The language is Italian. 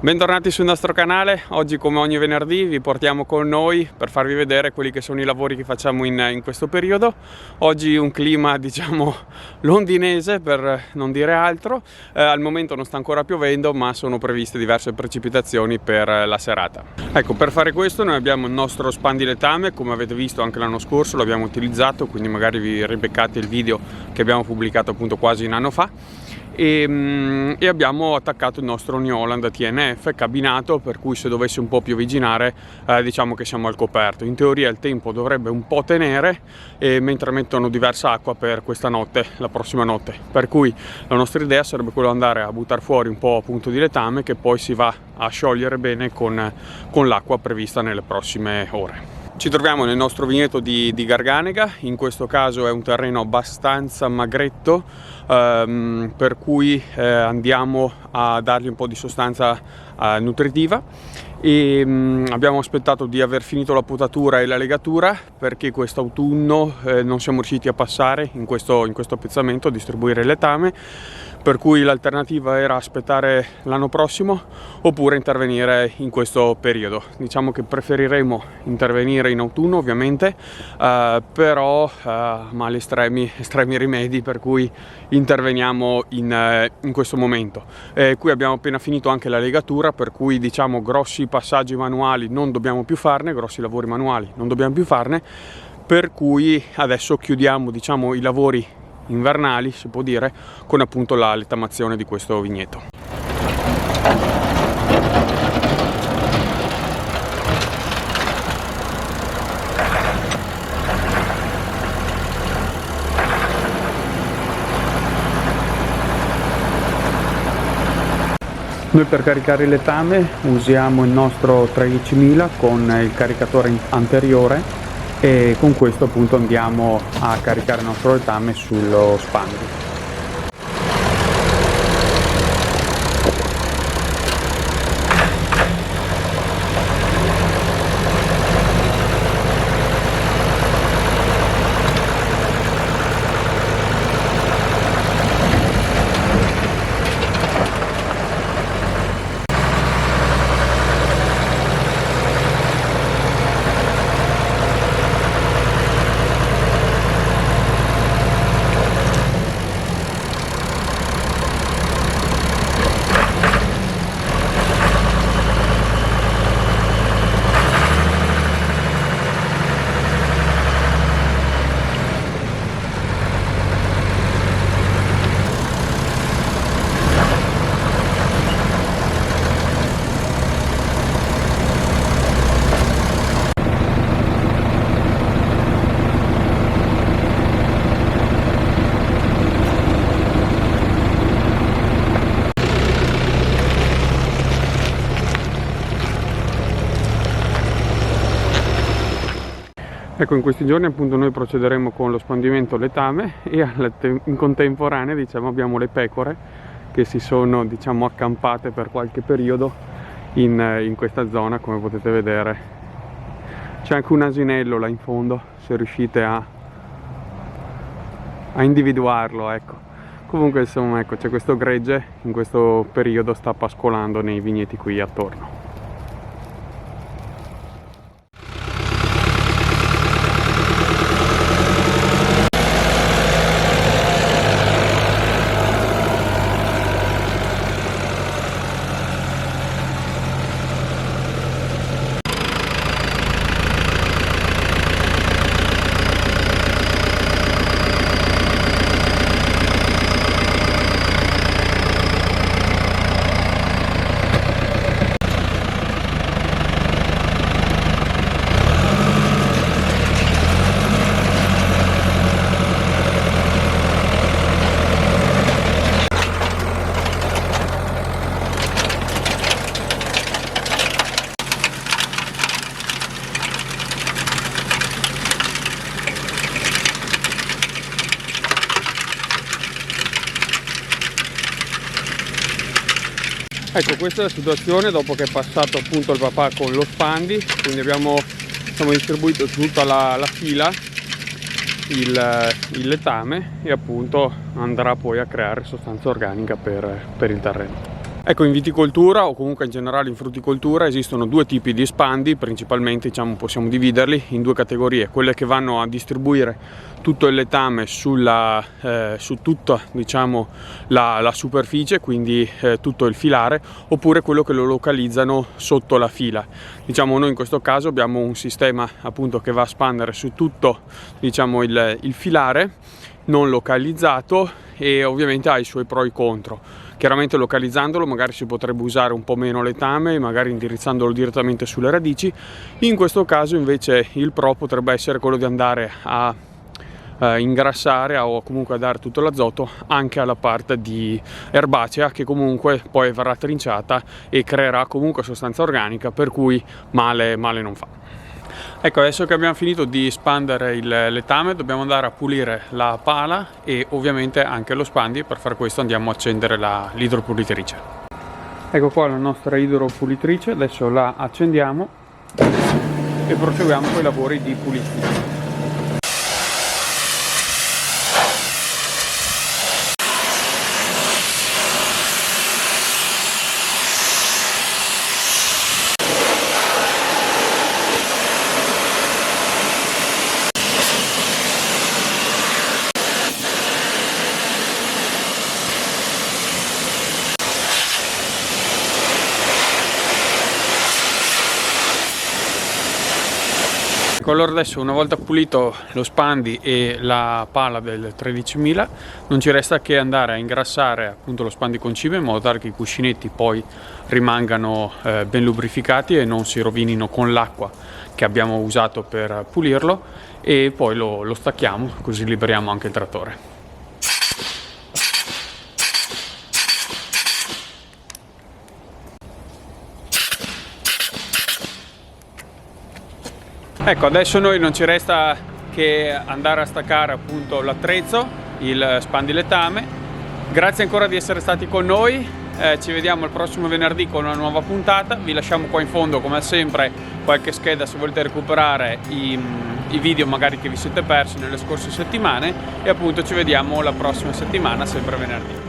Bentornati sul nostro canale. Oggi, come ogni venerdì, vi portiamo con noi per farvi vedere quelli che sono i lavori che facciamo in questo periodo. Oggi un clima diciamo londinese, per non dire altro. Al momento non sta ancora piovendo, ma sono previste diverse precipitazioni per la serata. Ecco, per fare questo noi abbiamo il nostro spandiletame, come avete visto anche l'anno scorso l'abbiamo utilizzato, quindi magari vi ribeccate il video che abbiamo pubblicato appunto quasi un anno fa. E abbiamo attaccato il nostro New Holland TNF cabinato, per cui se dovesse un po' piovigginare diciamo che siamo al coperto. In teoria il tempo dovrebbe un po' tenere, mentre mettono diversa acqua per questa notte, la prossima notte, per cui la nostra idea sarebbe quella di andare a buttare fuori un po' appunto di letame che poi si va a sciogliere bene con l'acqua prevista nelle prossime ore. Ci troviamo nel nostro vigneto di Garganega. In questo caso è un terreno abbastanza magretto, per cui andiamo a dargli un po' di sostanza nutritiva e abbiamo aspettato di aver finito la potatura e la legatura, perché quest'autunno non siamo riusciti a passare in questo pezzamento a distribuire il letame, per cui l'alternativa era aspettare l'anno prossimo oppure intervenire in questo periodo. Diciamo che preferiremo intervenire in autunno ovviamente, però male estremi rimedi, per cui interveniamo in questo momento. Qui abbiamo appena finito anche la legatura, per cui diciamo grossi passaggi manuali non dobbiamo più farne, grossi lavori manuali non dobbiamo più farne, per cui adesso chiudiamo diciamo i lavori invernali, si può dire, con appunto la letamazione di questo vigneto. Noi per caricare il letame usiamo il nostro 13000 con il caricatore anteriore, e con questo appunto andiamo a caricare il nostro letame sullo spandi. Ecco, in questi giorni appunto noi procederemo con lo spandimento letame e in contemporanea diciamo abbiamo le pecore che si sono diciamo accampate per qualche periodo in questa zona. Come potete vedere c'è anche un asinello là in fondo, se riuscite a individuarlo, ecco. Comunque insomma ecco, c'è questo gregge, in questo periodo sta pascolando nei vigneti qui attorno. Ecco, questa è la situazione dopo che è passato appunto il papà con lo spandi, quindi abbiamo distribuito su tutta la fila il letame e appunto andrà poi a creare sostanza organica per il terreno. Ecco, in viticoltura o comunque in generale in frutticoltura esistono due tipi di spandi, principalmente possiamo dividerli in due categorie: quelle che vanno a distribuire tutto il letame su tutta la superficie, quindi tutto il filare, oppure quello che lo localizzano sotto la fila. Noi in questo caso abbiamo un sistema appunto che va a spandere su tutto il filare non localizzato, e ovviamente ha i suoi pro e i contro. Chiaramente localizzandolo magari si potrebbe usare un po' meno letame, magari indirizzandolo direttamente sulle radici. In questo caso invece il pro potrebbe essere quello di andare a ingrassare o comunque a dare tutto l'azoto anche alla parte di erbacea, che comunque poi verrà trinciata e creerà comunque sostanza organica, per cui male non fa. Ecco, adesso che abbiamo finito di spandere il letame dobbiamo andare a pulire la pala e ovviamente anche lo spandi. Per fare questo andiamo a accendere l'idropulitrice. Ecco qua la nostra idropulitrice, adesso la accendiamo e proseguiamo con i lavori di pulizia. Allora adesso, una volta pulito lo spandi e la pala del 13.000, non ci resta che andare a ingrassare appunto lo spandi con cibo, in modo tale che i cuscinetti poi rimangano ben lubrificati e non si rovinino con l'acqua che abbiamo usato per pulirlo, e poi lo stacchiamo, così liberiamo anche il trattore. Ecco, adesso noi non ci resta che andare a staccare appunto l'attrezzo, il spandiletame. Grazie ancora di essere stati con noi, ci vediamo il prossimo venerdì con una nuova puntata. Vi lasciamo qua in fondo come sempre qualche scheda se volete recuperare i video magari che vi siete persi nelle scorse settimane, e appunto ci vediamo la prossima settimana, sempre venerdì.